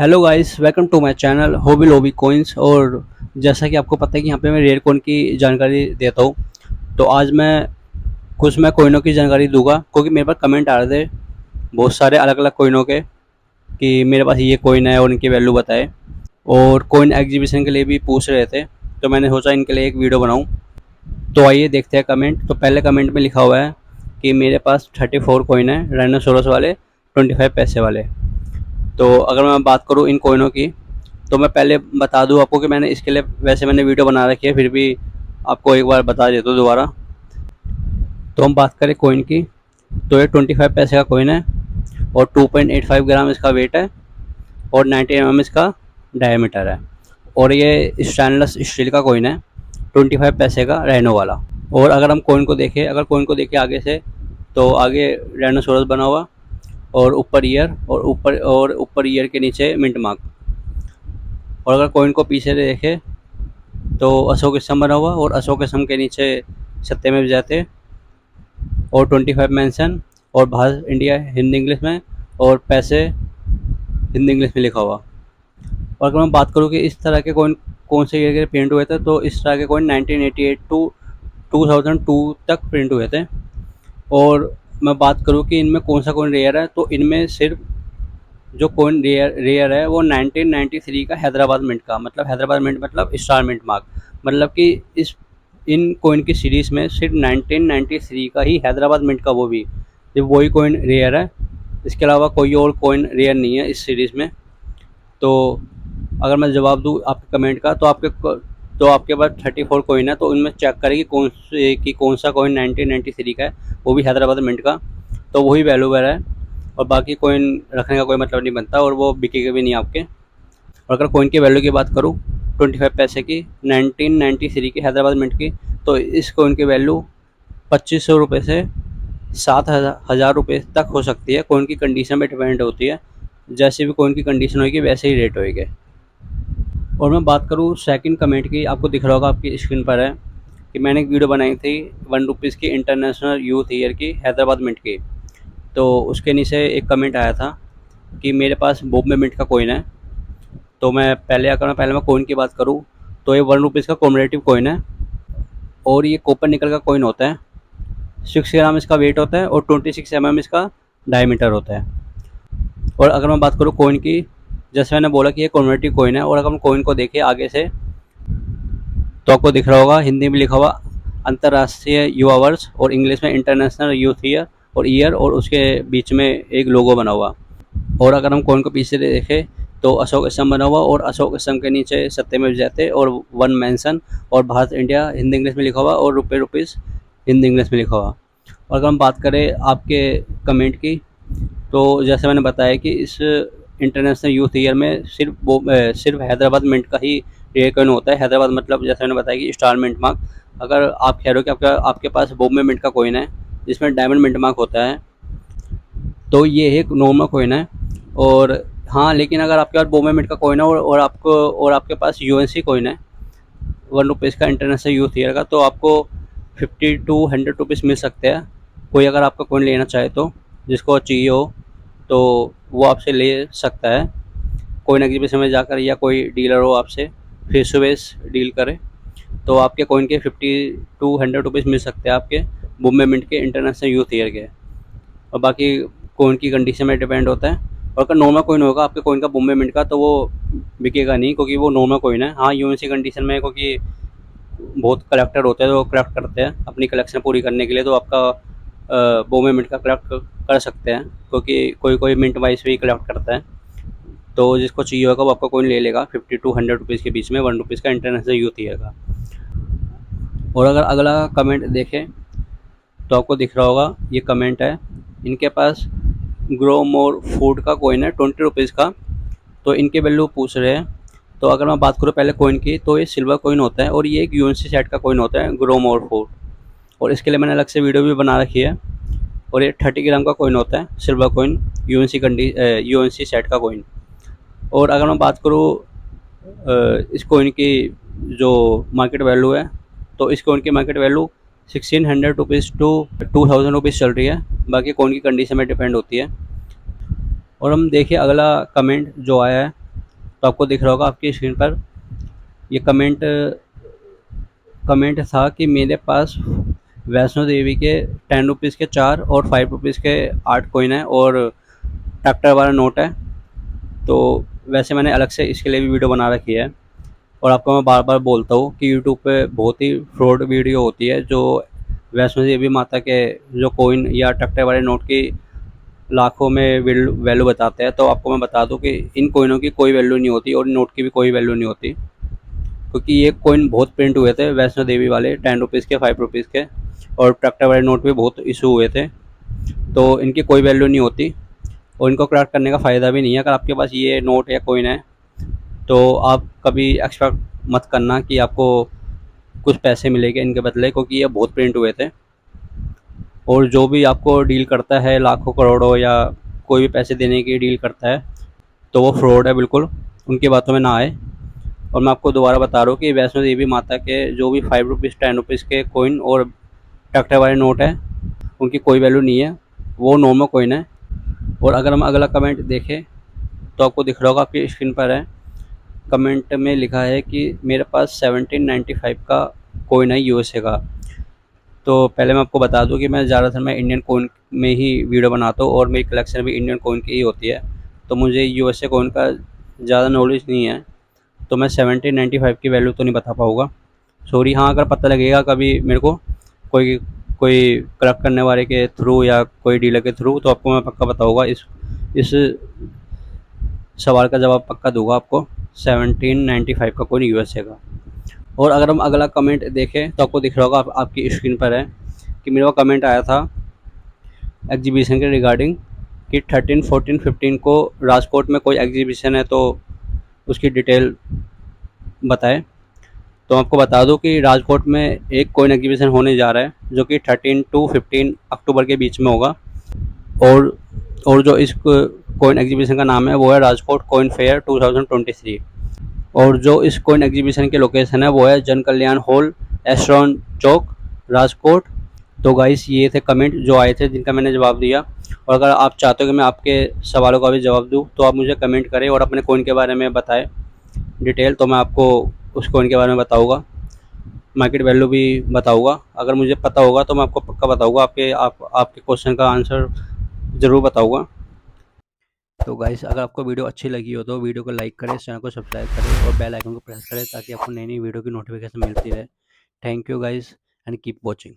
Hello guys, welcome to my channel Hobby Lobby Coins. और जैसा कि आपको पता है कि यहाँ पे मैं रेयर कॉइन की जानकारी देता हूँ। तो आज मैं कॉइनों की जानकारी दूंगा, क्योंकि मेरे पास कमेंट आ रहे थे बहुत सारे अलग अलग कॉइनों के कि मेरे पास ये कॉइन है और इनकी वैल्यू बताए। और कॉइन एग्जीबिशन के लिए भी पूछ रहे थे, तो मैंने सोचा इनके लिए एक वीडियो बनाऊँ। तो आइए देखते हैं कमेंट। तो पहले कमेंट में लिखा हुआ है कि मेरे पास 34 कॉइन है राइनोसोरस वाले, 25 पैसे वाले। तो अगर मैं बात करूँ इन कॉइनों की, तो मैं पहले बता दूँ आपको कि मैंने इसके लिए वैसे मैंने वीडियो बना रखी है, फिर भी आपको एक बार बता देता हूँ दोबारा। तो हम बात करें कॉइन की, तो ये 25 पैसे का कॉइन है और 2.85 ग्राम इसका वेट है और 90 इसका डायमीटर है। और ये स्टेनलेस स्टील का कॉइन है, 25 पैसे का रेनो वाला। और अगर हम कॉइन को देखें आगे से, तो आगे डायनासोरस बना हुआ और ऊपर ईयर और ऊपर ईयर के नीचे मिंट मार्क। और अगर कॉइन को पीछे से देखें, तो अशोक स्तंभ बना हुआ और अशोक स्तंभ के नीचे सत्यमेव जयते और 25 मेंशन और भारत इंडिया हिंदी इंग्लिश में और पैसे हिंदी इंग्लिश में लिखा हुआ। और अगर मैं बात करूँ कि इस तरह के कॉइन कौन से ईयर के प्रिंट हुए थे, तो इस तरह के कॉइन 1988 टू 2002 तक प्रिंट हुए थे। और मैं बात करूँ कि इनमें कौन सा कॉइन रेयर है, तो इनमें सिर्फ जो कॉइन रेयर है वो 1993 का हैदराबाद मिंट का, मतलब हैदराबाद मिंट मतलब स्टार मिंट मार्क, मतलब कि इस इन कॉइन की सीरीज़ में सिर्फ 1993 का ही हैदराबाद मिंट का वो भी सिर्फ वही कॉइन रेयर है। इसके अलावा कोई और कॉइन रेयर नहीं है इस सीरीज़ में। तो अगर मैं जवाब दूँ आपके कमेंट का, तो आपके पास 34 कॉइन है, तो उनमें चेक करें कि कौन सा कॉइन 1993 का है, वो भी हैदराबाद मिंट का, तो वही वैल्यूएबल है। और बाकी कॉइन रखने का कोई मतलब नहीं बनता और वो बिकेगा भी नहीं आपके। और अगर कॉइन की वैल्यू की बात करूँ 25 पैसे की 1993 की हैदराबाद मिंट की, तो इस कॉइन की वैल्यू 2500 रुपये से 7,000 रुपये तक हो सकती है। कॉइन की कंडीशन पे डिपेंड होती है, जैसे भी कॉइन की कंडीशन होगी वैसे ही रेट होएगा। और मैं बात करूँ सेकंड कमेंट की, आपको दिख रहा होगा आपकी स्क्रीन पर है कि मैंने एक वीडियो बनाई थी ₹1 की इंटरनेशनल यूथ ईयर की हैदराबाद मिंट की। तो उसके नीचे एक कमेंट आया था कि मेरे पास बॉम्बे मिंट का कॉइन है। तो पहले मैं कॉइन की बात करूँ, तो ये ₹1 का कॉमरेटिव कॉइन है और ये कॉपर निकल का कॉइन होता है। 6 ग्राम इसका वेट होता है और 26 इसका डायमीटर होता है। और अगर मैं बात करूँ कॉइन की, जैसे मैंने बोला कि ये कॉमरेटिव कॉइन है, और अगर हम कॉइन को देखें आगे से, तो आपको दिख रहा होगा हिंदी में लिखा हुआ अंतर्राष्ट्रीय युवा वर्ष और इंग्लिश में इंटरनेशनल यूथ ईयर और ईयर, और उसके बीच में एक लोगो बना हुआ। और अगर हम कॉइन को पीछे से देखें, तो अशोक स्तंभ बना हुआ और अशोक स्तंभ के नीचे सत्यमेव जयते और वन मेंशन और भारत इंडिया हिंदी इंग्लिश में लिखा हुआ और रुपीज़ हिंदी इंग्लिश में लिखा हुआ। और अगर हम बात करें आपके कमेंट की, तो जैसे मैंने बताया कि इस इंटरनेशनल यूथ ईयर में सिर्फ हैदराबाद मिंट का ही रेयर कॉइन होता है। हैदराबाद मतलब जैसे मैंने बताया कि स्टार मिंट मार्क। अगर आप कह रहे हो कि आपके पास बॉम्बे मिंट का कॉइन है जिसमें डायमंड मिंट मार्क होता है, तो ये एक नॉर्मल कॉइन है। और हाँ, लेकिन अगर आपके पास बॉम्बे मिंट का कॉइन है और आपके पास यूएनसी कॉइन है ₹1 का इंटरनेशनल यूथ ईयर का, तो आपको 50 to 100 रुपीज़ मिल सकते हैं। कोई अगर आपका कॉइन लेना चाहे, तो जिसको चाहिए हो, तो वो आपसे ले सकता है। कॉइन एग्जीबिशन में जाकर, या कोई डीलर हो आपसे फेस टू फेस डील करे, तो आपके कॉइन के 50 to 100 रुपीज़ मिल सकते हैं आपके बॉम्बे मिंट के इंटरनेशनल यूथ ईयर के। और बाकी कॉइन की कंडीशन में डिपेंड होता है। और अगर नॉर्मल कॉइन होगा आपके कॉइन का बॉम्बे मिंट का, तो वो बिकेगा नहीं, क्योंकि वो नॉर्मल कॉइन है। हाँ, यूएनसी कंडीशन में, क्योंकि बहुत कलेक्टर होते हैं, तो कलेक्ट करते हैं अपनी कलेक्शन पूरी करने के लिए, तो आपका बॉम्बे मिंट का कलेक्ट कर सकते हैं, क्योंकि कोई कोई मिंट वाइज भी कलेक्ट करता है। तो जिसको चाहिए होगा वो आपका कॉइन ले लेगा 50 to 100 रुपीज़ के बीच में ₹1 का इंटरनेशनल यूथ ईयर का। और अगर अगला कमेंट देखें, तो आपको दिख रहा होगा ये कमेंट है, इनके पास ग्रो मोर फूड का कॉइन है ₹20 का। तो इनके वैल्यू पूछ रहे हैं। तो अगर मैं बात करूँ पहले कॉइन की, तो ये सिल्वर कॉइन होता है और ये एक यूएनसी सेट का कॉइन होता है, ग्रो मोर फूड। और इसके लिए मैंने अलग से वीडियो भी बना रखी है। और ये 30 ग्राम का कॉइन होता है, सिल्वर कॉइन, यूएनसी सेट का कॉइन। और अगर मैं बात करूँ इस कॉइन की जो मार्केट वैल्यू है, तो इस कॉइन की market value 1600 rupees to 2000 rupees चल रही है। बाकी कॉइन की कंडीशन में डिपेंड होती है। और हम देखिए अगला कमेंट जो आया है, तो आपको दिख रहा होगा आपकी स्क्रीन पर ये कमेंट था कि मेरे पास वैष्णो देवी के 10 रुपीज़ के 4 और 5 रुपीज़ के 8 कॉइन है और ट्रैक्टर वाला नोट है। तो वैसे मैंने अलग से इसके लिए भी वीडियो बना रखी है और आपको मैं बार बार बोलता हूँ कि यूट्यूब पे बहुत ही फ्रॉड वीडियो होती है जो वैष्णो देवी माता के जो कॉइन या ट्रैक्टर वाले नोट की लाखों में वैल्यू बताते हैं। तो आपको मैं बता दूं कि इन कॉइनों की कोई वैल्यू नहीं होती और नोट की भी कोई वैल्यू नहीं होती, क्योंकि ये कॉइन बहुत प्रिंट हुए थे वैष्णो देवी वाले 10 रुपीज़ के 5 रुपीज़ के, और ट्रैक्टर वाले नोट भी बहुत इशू हुए थे। तो इनकी कोई वैल्यू नहीं होती और इनको क्रैक करने का फ़ायदा भी नहीं है। अगर आपके पास ये नोट या कॉइन है तो आप कभी एक्सपेक्ट मत करना कि आपको कुछ पैसे मिलेंगे इनके बदले, क्योंकि ये बहुत प्रिंट हुए थे। और जो भी आपको डील करता है लाखों करोड़ों या कोई भी पैसे देने की डील करता है तो वो फ्रॉड है, बिल्कुल उनकी बातों में ना आए। और मैं आपको दोबारा बता रहा हूँ कि वैष्णो देवी माता के जो भी 5 रुपीज़ 10 रुपीज़ के कॉइन और ट्रैक्टर वाले नोट है उनकी कोई वैल्यू नहीं है, वो नॉर्मल कॉइन है। और अगर हम अगला कमेंट देखें तो आपको दिख रहा होगा आपकी स्क्रीन पर है, कमेंट में लिखा है कि मेरे पास 1795 का कॉइन है यूएसए का। तो पहले मैं आपको बता दूं कि मैं ज़्यादातर मैं इंडियन कॉइन में ही वीडियो बनाता हूँ और मेरी कलेक्शन भी इंडियन कॉइन की ही होती है, तो मुझे यूएसए कॉइन का ज़्यादा नॉलेज नहीं है, तो मैं 1795 की वैल्यू तो नहीं बता पाऊँगा, सॉरी। हाँ, अगर पता लगेगा कभी मेरे को कोई कोई कलेक्ट करने वाले के थ्रू या कोई डीलर के थ्रू, तो आपको मैं पक्का बताऊँगा। इस सवाल का जवाब पक्का दूंगा आपको। 1795 का कॉइन यूएसए का। और अगर हम अगला कमेंट देखें तो आपको दिख रहा होगा आपकी स्क्रीन पर है कि मेरा कमेंट आया था एग्जीबिशन के रिगार्डिंग कि 13, 14, 15 को राजकोट में कोई एग्जीबिशन है तो उसकी डिटेल बताएं। तो आपको बता दूं कि राजकोट में एक कॉइन एग्जीबिशन होने जा रहा है जो कि 13 टू 15 अक्टूबर के बीच में होगा। और जो इस कॉइन एग्जीबिशन का नाम है वो है राजकोट कॉइन फेयर 2023। और जो इस कॉइन एग्जीबिशन की लोकेशन है वो है जन कल्याण हॉल, एस्ट्रॉन चौक, राजकोट। तो गाइस ये थे कमेंट जो आए थे जिनका मैंने जवाब दिया। और अगर आप चाहते हो कि मैं आपके सवालों का भी जवाब दूं तो आप मुझे कमेंट करें और अपने कॉइन के बारे में बताएं डिटेल, तो मैं आपको उस कॉइन के बारे में बताऊंगा, मार्केट वैल्यू भी बताऊंगा। अगर मुझे पता होगा तो मैं आपको पक्का बताऊंगा, आपके क्वेश्चन का आंसर ज़रूर बताऊंगा। तो गाइस अगर आपको वीडियो अच्छी लगी हो तो वीडियो को लाइक करें, चैनल को सब्सक्राइब करें और बेल आइकन को प्रेस करें ताकि आपको नई नई वीडियो की नोटिफिकेशन मिलती रहे। Thank you guys and keep watching.